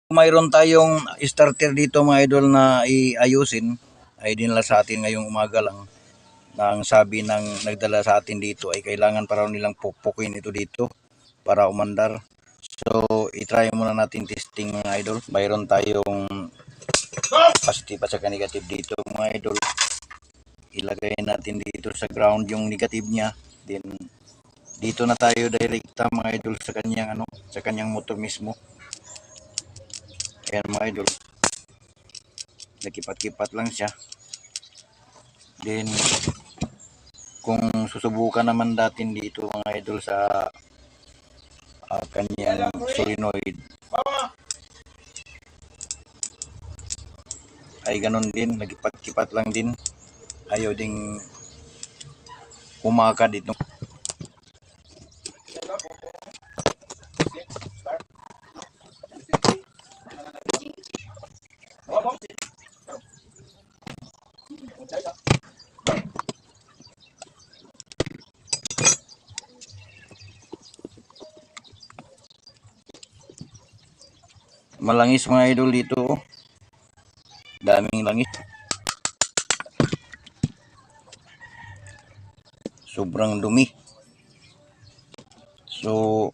Mayroon tayong starter dito mga idol na iayusin, ay dinala sa atin ngayong umaga lang. Ang sabi ng nagdala sa atin dito ay kailangan para nilang pupukin ito dito para umandar. So itry muna natin testing mga idol. Mayroon tayong positive at saka negative dito mga idol. Ilagay natin dito sa ground yung negative niya. Then dito na tayo direkta mga idol sa kanyang motor mismo. Ayan mga idol, nakipat-kipat lang siya. Then kung susubukan naman natin dito mga idol sa kanyang solenoid, ay ganon din, nakipat-kipat lang din, ayaw ding umakad dito. Malangis mga idol dito, daming langis, sobrang dumi. So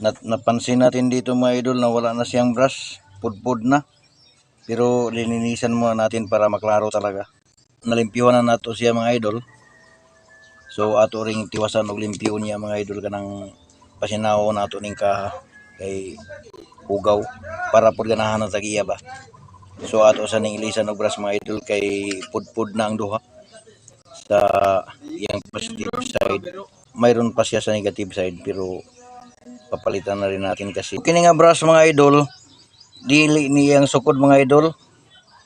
napansin natin dito mga idol na wala na siyang brush, pudpud na, pero lininisan muna natin para maklaro talaga. Nalimpyuhan na nato siya mga idol, so ato ring tiwasan og limpyo niya mga idol kanang pasinaw nato ning kaha kay hugaw para pud ganahan ng tagiya ba. So ato sa ning ilisan og brush mga idol kay pudpud na ang duha sa iyang positive side. Mayroon pa siya sa negative side pero papalitan na rin natin kasi kini nga brush mga idol, dili niyang sukod mga idol,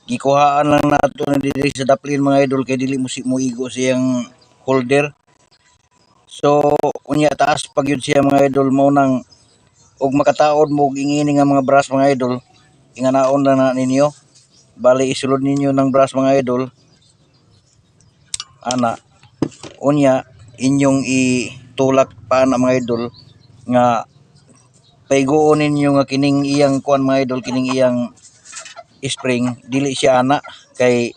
gikuhaan lang nato na dili sa daplin mga idol kay dili mo igo siyang holder. So unya taas pag yun siya mga idol, mo nang og makataod mo og ingini nga mga brush mga idol, inganaon lang na ninyo, bali isulod ninyo ng brush mga idol ana, unya inyong itulak pa na mga idol nga paiguon ninyo nga kining iyang kuan mga idol, kining iyang spring dili siya ana kay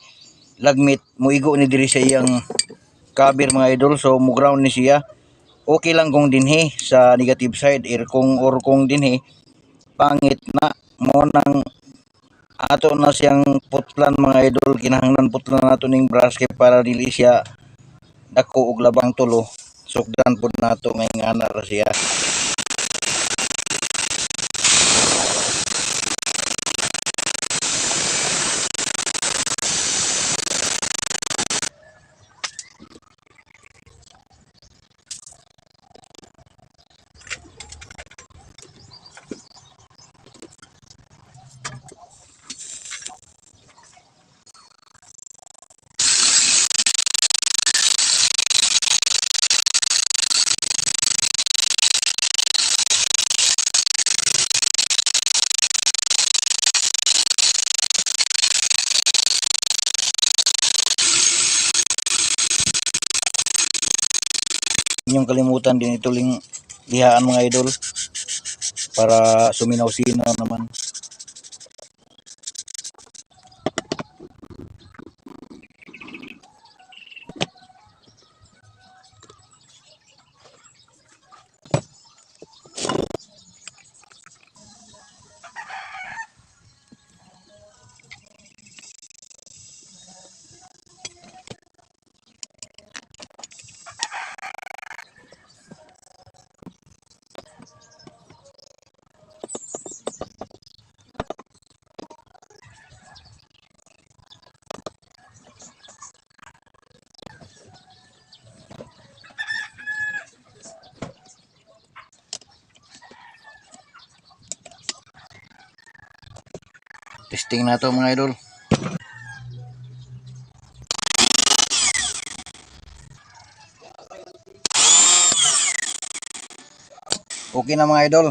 lagmit muigo ni diri sa iyang cover mga idol. So mo ground ni siya, okay lang kung dinhi sa negative side or kung dinhi pangit na, mo nang ato na siyang putlan mga idol, kinahanglan putlan nato ning brush kay para dili siya dako og labang tulo, sugdan pud nato nga ingana ra siya. Inyong kalimutan din ituling lihaan mga idol para suminaw-sinaw naman. Testing na to mga idol. Okay na mga idol.